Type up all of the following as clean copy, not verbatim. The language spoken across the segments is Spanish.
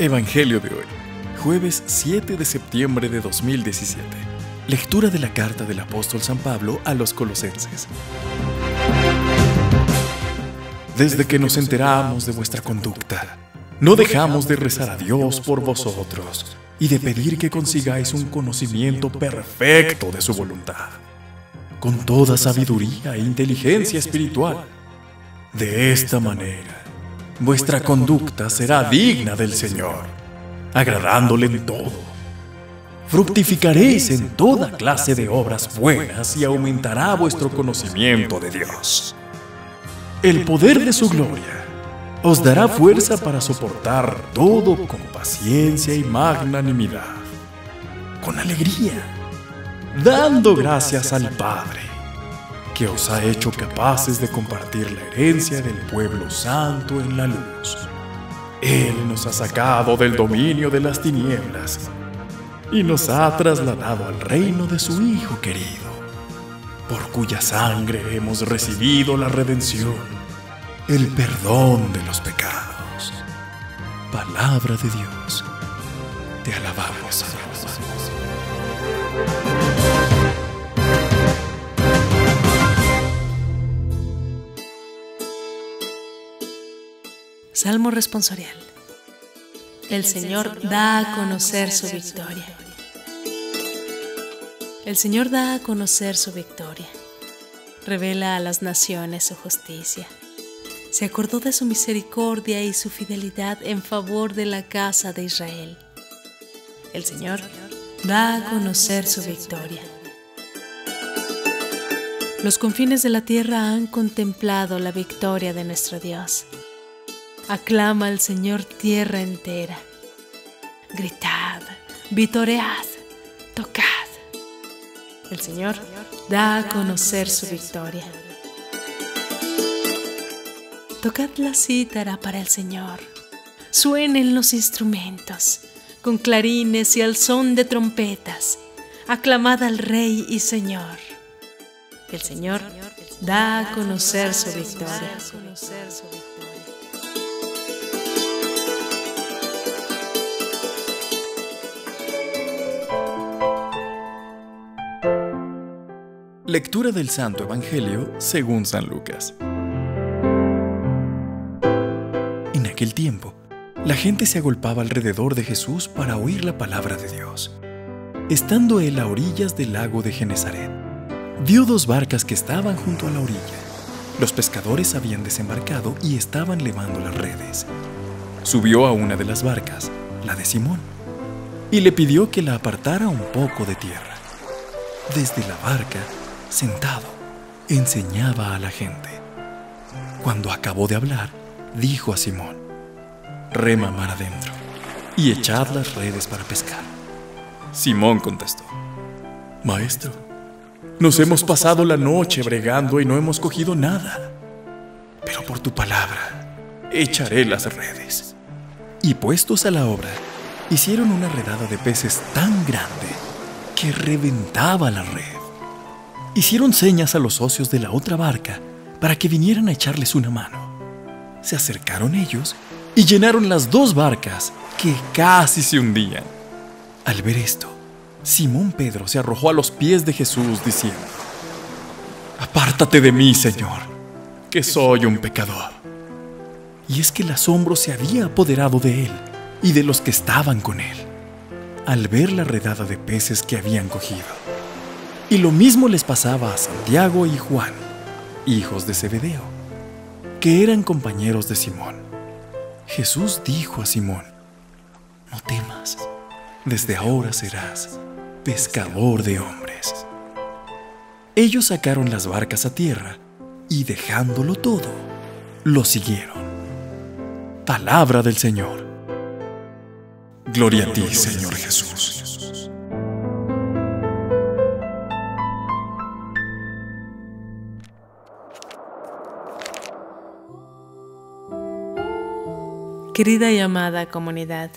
Evangelio de hoy, jueves 7 de septiembre de 2017. Lectura de la carta del apóstol San Pablo a los Colosenses. Desde que nos enteramos de vuestra conducta, no dejamos de rezar a Dios por vosotros y de pedir que consigáis un conocimiento perfecto de su voluntad, con toda sabiduría e inteligencia espiritual. De esta manera, vuestra conducta será digna del Señor, agradándole en todo. Fructificaréis en toda clase de obras buenas y aumentará vuestro conocimiento de Dios. El poder de su gloria os dará fuerza para soportar todo con paciencia y magnanimidad, con alegría, dando gracias al Padre, que os ha hecho capaces de compartir la herencia del pueblo santo en la luz. Él nos ha sacado del dominio de las tinieblas y nos ha trasladado al reino de su Hijo querido, por cuya sangre hemos recibido la redención, el perdón de los pecados. Palabra de Dios. Te alabamos, Señor. Salmo responsorial. El Señor da a conocer su victoria. El Señor da a conocer su victoria. Revela a las naciones su justicia. Se acordó de su misericordia y su fidelidad en favor de la casa de Israel. El Señor da a conocer su victoria. Los confines de la tierra han contemplado la victoria de nuestro Dios. Aclama al Señor tierra entera. Gritad, vitoread, tocad. El Señor da a conocer su victoria. Tocad la cítara para el Señor. Suenen los instrumentos, con clarines y al son de trompetas. Aclamad al Rey y Señor. El Señor da a conocer su victoria. Lectura del Santo Evangelio según San Lucas. En aquel tiempo, la gente se agolpaba alrededor de Jesús para oír la palabra de Dios. Estando él a orillas del lago de Genesaret, vio dos barcas que estaban junto a la orilla. Los pescadores habían desembarcado y estaban levando las redes. Subió a una de las barcas, la de Simón, y le pidió que la apartara un poco de tierra. Desde la barca, sentado, enseñaba a la gente. Cuando acabó de hablar, dijo a Simón: «Rema mar adentro y echad las redes para pescar». Simón contestó: «Maestro, nos hemos pasado la noche bregando y no hemos cogido nada, pero por tu palabra echaré las redes». Y puestos a la obra, hicieron una redada de peces tan grande que reventaba la red. Hicieron señas a los socios de la otra barca para que vinieran a echarles una mano. Se acercaron ellos y llenaron las dos barcas, que casi se hundían. Al ver esto, Simón Pedro se arrojó a los pies de Jesús diciendo: «Apártate de mí, Señor, que soy un pecador». Y es que el asombro se había apoderado de él y de los que estaban con él, al ver la redada de peces que habían cogido. Y lo mismo les pasaba a Santiago y Juan, hijos de Zebedeo, que eran compañeros de Simón. Jesús dijo a Simón: «No temas, desde ahora serás pescador de hombres». Ellos sacaron las barcas a tierra y, dejándolo todo, lo siguieron. Palabra del Señor. Gloria a ti, Señor Jesús. Querida y amada comunidad,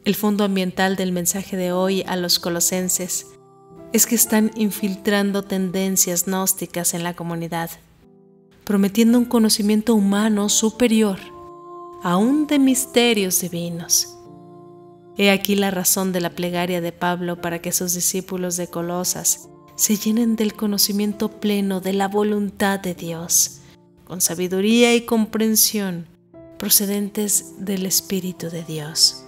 el fondo ambiental del mensaje de hoy a los colosenses es que están infiltrando tendencias gnósticas en la comunidad, prometiendo un conocimiento humano superior aún de misterios divinos. He aquí la razón de la plegaria de Pablo para que sus discípulos de Colosas se llenen del conocimiento pleno de la voluntad de Dios, con sabiduría y comprensión procedentes del Espíritu de Dios.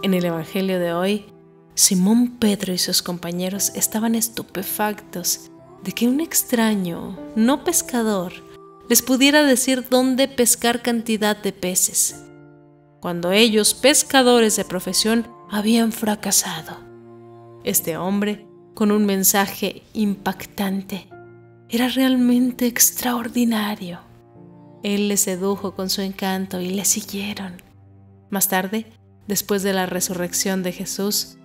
En el Evangelio de hoy, Simón Pedro y sus compañeros estaban estupefactos de que un extraño, no pescador, les pudiera decir dónde pescar cantidad de peces, cuando ellos, pescadores de profesión, habían fracasado. Este hombre, con un mensaje impactante, era realmente extraordinario. Él les sedujo con su encanto y le siguieron. Más tarde, después de la resurrección de Jesús,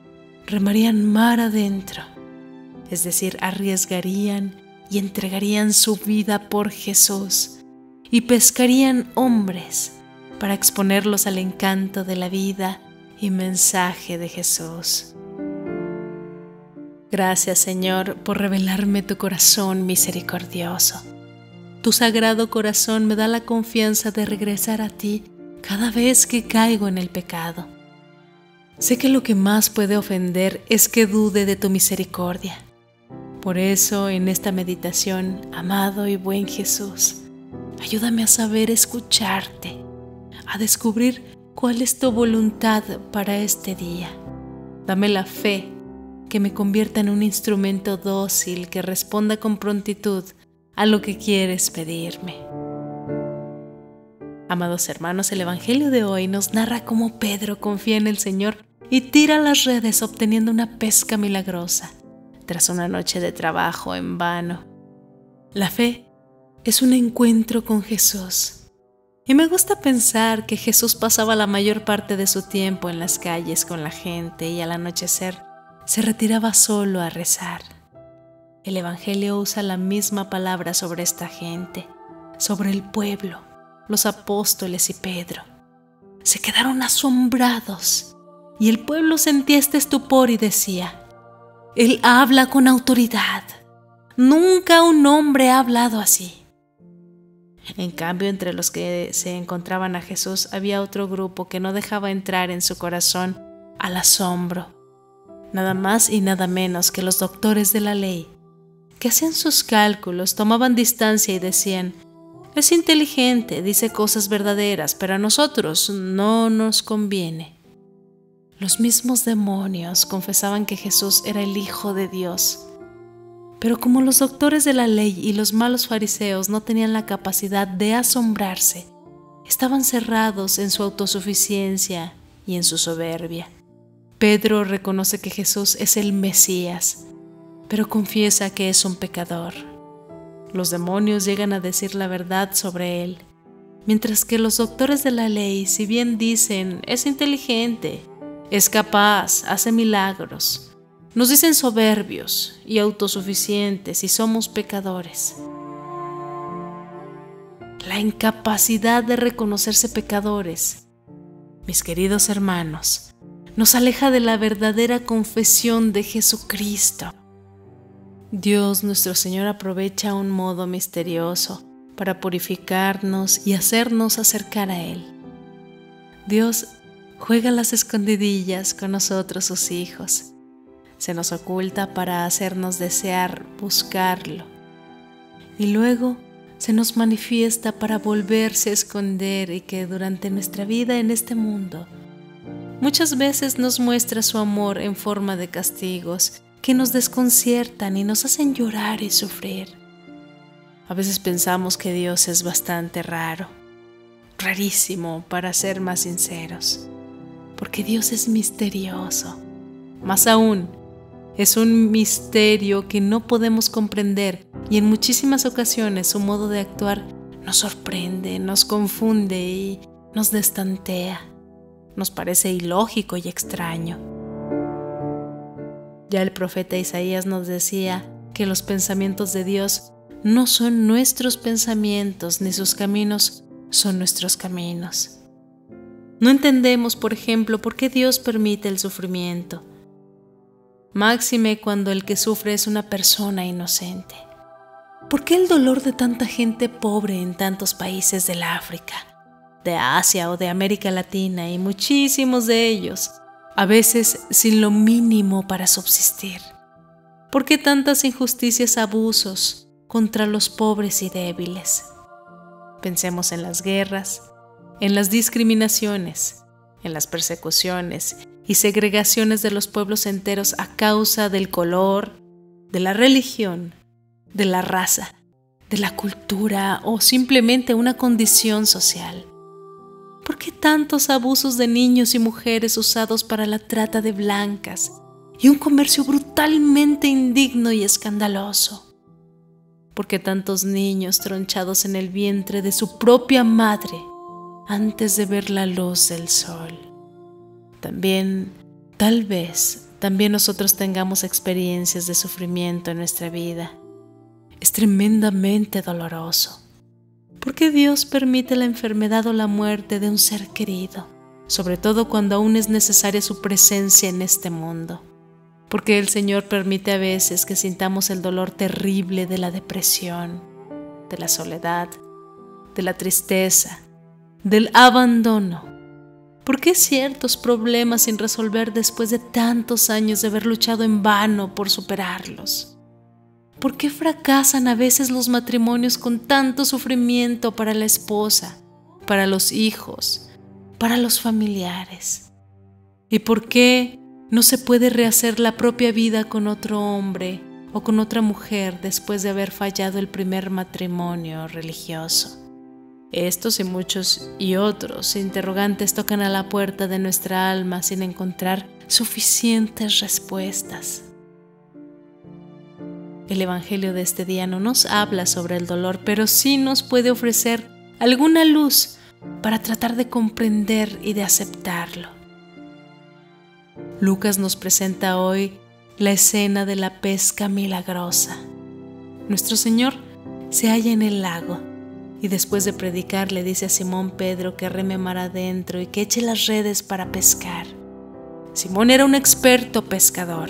remarían mar adentro, es decir, arriesgarían y entregarían su vida por Jesús y pescarían hombres para exponerlos al encanto de la vida y mensaje de Jesús. Gracias, Señor, por revelarme tu corazón misericordioso. Tu sagrado corazón me da la confianza de regresar a ti cada vez que caigo en el pecado. Sé que lo que más puede ofender es que dude de tu misericordia. Por eso, en esta meditación, amado y buen Jesús, ayúdame a saber escucharte, a descubrir cuál es tu voluntad para este día. Dame la fe que me convierta en un instrumento dócil que responda con prontitud a lo que quieres pedirme. Amados hermanos, el Evangelio de hoy nos narra cómo Pedro confía en el Señor y tira las redes obteniendo una pesca milagrosa tras una noche de trabajo en vano. La fe es un encuentro con Jesús. Y me gusta pensar que Jesús pasaba la mayor parte de su tiempo en las calles con la gente y al anochecer se retiraba solo a rezar. El Evangelio usa la misma palabra sobre esta gente, sobre el pueblo, los apóstoles y Pedro. Se quedaron asombrados y el pueblo sentía este estupor y decía: Él habla con autoridad. Nunca un hombre ha hablado así. En cambio, entre los que se encontraban a Jesús había otro grupo que no dejaba entrar en su corazón al asombro. Nada más y nada menos que los doctores de la ley, que hacían sus cálculos, tomaban distancia y decían: es inteligente, dice cosas verdaderas, pero a nosotros no nos conviene. Los mismos demonios confesaban que Jesús era el Hijo de Dios. Pero como los doctores de la ley y los malos fariseos no tenían la capacidad de asombrarse, estaban cerrados en su autosuficiencia y en su soberbia. Pedro reconoce que Jesús es el Mesías, pero confiesa que es un pecador. Los demonios llegan a decir la verdad sobre él, mientras que los doctores de la ley, si bien dicen es inteligente, es capaz, hace milagros, nos dicen soberbios y autosuficientes y somos pecadores. La incapacidad de reconocerse pecadores, mis queridos hermanos, nos aleja de la verdadera confesión de Jesucristo. Dios nuestro Señor aprovecha un modo misterioso para purificarnos y hacernos acercar a Él. Dios juega las escondidillas con nosotros, sus hijos. Se nos oculta para hacernos desear buscarlo. Y luego se nos manifiesta para volverse a esconder y que durante nuestra vida en este mundo muchas veces nos muestra su amor en forma de castigos que nos desconciertan y nos hacen llorar y sufrir. A veces pensamos que Dios es bastante raro, rarísimo para ser más sinceros, porque Dios es misterioso. Más aún, es un misterio que no podemos comprender y en muchísimas ocasiones su modo de actuar nos sorprende, nos confunde y nos destantea. Nos parece ilógico y extraño. Ya el profeta Isaías nos decía que los pensamientos de Dios no son nuestros pensamientos, ni sus caminos son nuestros caminos. No entendemos, por ejemplo, por qué Dios permite el sufrimiento, máxime cuando el que sufre es una persona inocente. ¿Por qué el dolor de tanta gente pobre en tantos países del África, de Asia o de América Latina, y muchísimos de ellos, a veces sin lo mínimo para subsistir? ¿Por qué tantas injusticias, abusos contra los pobres y débiles? Pensemos en las guerras, en las discriminaciones, en las persecuciones y segregaciones de los pueblos enteros a causa del color, de la religión, de la raza, de la cultura o simplemente una condición social. ¿Por qué tantos abusos de niños y mujeres usados para la trata de blancas y un comercio brutalmente indigno y escandaloso? ¿Por qué tantos niños tronchados en el vientre de su propia madre antes de ver la luz del sol? Tal vez, nosotros tengamos experiencias de sufrimiento en nuestra vida. Es tremendamente doloroso. ¿Por qué Dios permite la enfermedad o la muerte de un ser querido? Sobre todo cuando aún es necesaria su presencia en este mundo. ¿Por qué el Señor permite a veces que sintamos el dolor terrible de la depresión, de la soledad, de la tristeza, del abandono? ¿Por qué ciertos problemas sin resolver después de tantos años de haber luchado en vano por superarlos? ¿Por qué fracasan a veces los matrimonios con tanto sufrimiento para la esposa, para los hijos, para los familiares? ¿Y por qué no se puede rehacer la propia vida con otro hombre o con otra mujer después de haber fallado el primer matrimonio religioso? Estos y muchos y otros interrogantes tocan a la puerta de nuestra alma sin encontrar suficientes respuestas. El Evangelio de este día no nos habla sobre el dolor, pero sí nos puede ofrecer alguna luz para tratar de comprender y de aceptarlo. Lucas nos presenta hoy la escena de la pesca milagrosa. Nuestro Señor se halla en el lago y después de predicar le dice a Simón Pedro que reme mar adentro y que eche las redes para pescar. Simón era un experto pescador,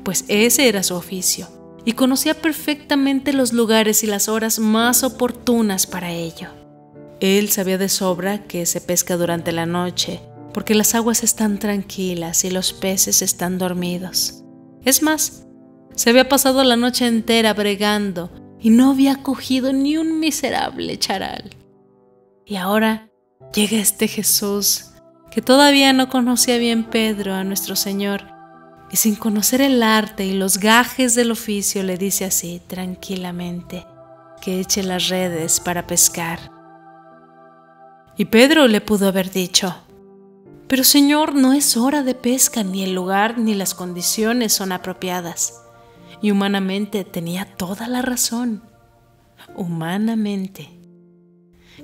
pues ese era su oficio, y conocía perfectamente los lugares y las horas más oportunas para ello. Él sabía de sobra que se pesca durante la noche, porque las aguas están tranquilas y los peces están dormidos. Es más, se había pasado la noche entera bregando y no había cogido ni un miserable charal. Y ahora llega este Jesús, que todavía no conocía bien Pedro a nuestro Señor, y sin conocer el arte y los gajes del oficio le dice así tranquilamente que eche las redes para pescar. Y Pedro le pudo haber dicho: pero Señor, no es hora de pesca, ni el lugar ni las condiciones son apropiadas. Y humanamente tenía toda la razón. Humanamente.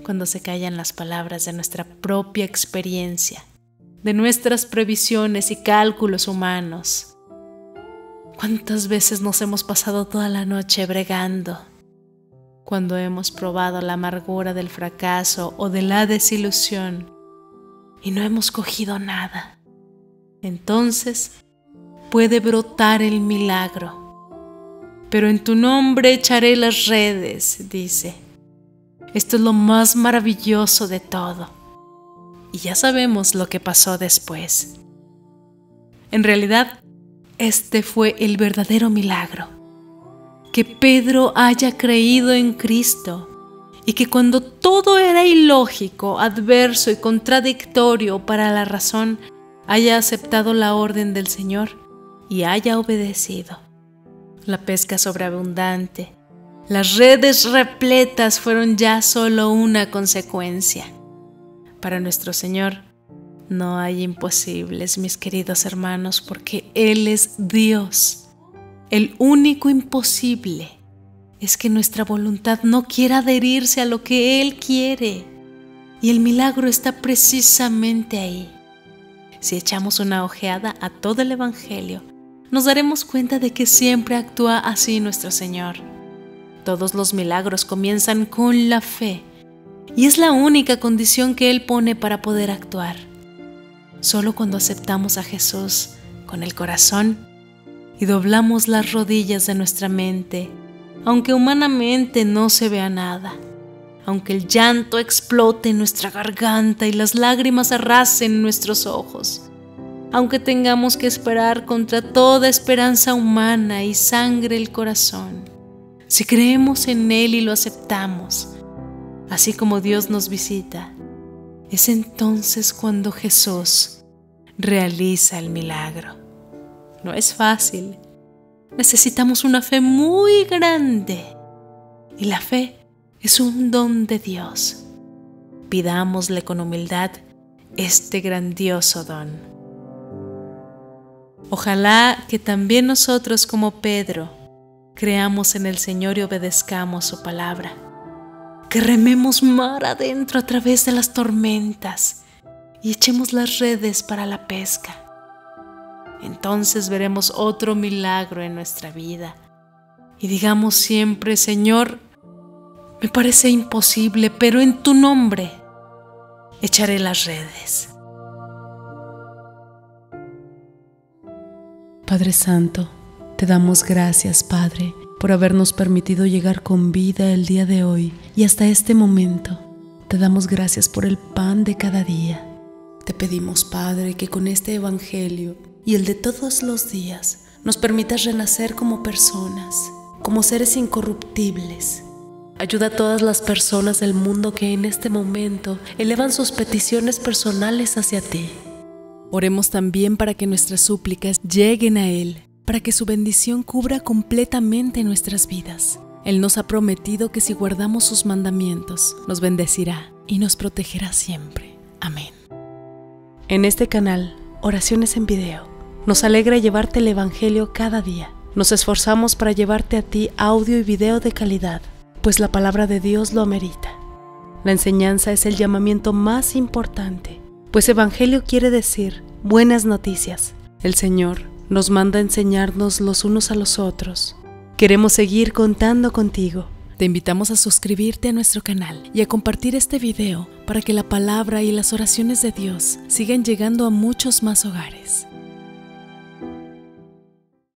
Cuando se callan las palabras de nuestra propia experiencia, de nuestras previsiones y cálculos humanos. ¿Cuántas veces nos hemos pasado toda la noche bregando? Cuando hemos probado la amargura del fracaso o de la desilusión y no hemos cogido nada, entonces puede brotar el milagro. Pero en tu nombre echaré las redes, dice. Esto es lo más maravilloso de todo. Y ya sabemos lo que pasó después. En realidad, este fue el verdadero milagro. Que Pedro haya creído en Cristo y que cuando todo era ilógico, adverso y contradictorio para la razón, haya aceptado la orden del Señor y haya obedecido. La pesca sobreabundante, las redes repletas fueron ya solo una consecuencia. Para nuestro Señor no hay imposibles, mis queridos hermanos, porque Él es Dios. El único imposible es que nuestra voluntad no quiera adherirse a lo que Él quiere, y el milagro está precisamente ahí. Si echamos una ojeada a todo el Evangelio, nos daremos cuenta de que siempre actúa así nuestro Señor. Todos los milagros comienzan con la fe, y es la única condición que Él pone para poder actuar. Solo cuando aceptamos a Jesús con el corazón y doblamos las rodillas de nuestra mente aunque humanamente no se vea nada, aunque el llanto explote en nuestra garganta y las lágrimas arrasen nuestros ojos, aunque tengamos que esperar contra toda esperanza humana y sangre el corazón. Si creemos en Él y lo aceptamos, así como Dios nos visita, es entonces cuando Jesús realiza el milagro. No es fácil. Necesitamos una fe muy grande. Y la fe es un don de Dios. Pidámosle con humildad este grandioso don. Ojalá que también nosotros, como Pedro, creamos en el Señor y obedezcamos su palabra. Que rememos mar adentro a través de las tormentas y echemos las redes para la pesca. Entonces veremos otro milagro en nuestra vida y digamos siempre: Señor, me parece imposible, pero en tu nombre echaré las redes. Padre Santo, te damos gracias, Padre, por habernos permitido llegar con vida el día de hoy y hasta este momento. Te damos gracias por el pan de cada día. Te pedimos, Padre, que con este Evangelio y el de todos los días nos permitas renacer como personas, como seres incorruptibles. Ayuda a todas las personas del mundo que en este momento elevan sus peticiones personales hacia ti. Oremos también para que nuestras súplicas lleguen a Él, para que su bendición cubra completamente nuestras vidas. Él nos ha prometido que si guardamos sus mandamientos, nos bendecirá y nos protegerá siempre. Amén. En este canal, Oraciones en Video, nos alegra llevarte el Evangelio cada día. Nos esforzamos para llevarte a ti audio y video de calidad, pues la palabra de Dios lo amerita. La enseñanza es el llamamiento más importante, pues Evangelio quiere decir buenas noticias. El Señor nos manda a enseñarnos los unos a los otros. Queremos seguir contando contigo. Te invitamos a suscribirte a nuestro canal y a compartir este video para que la palabra y las oraciones de Dios sigan llegando a muchos más hogares.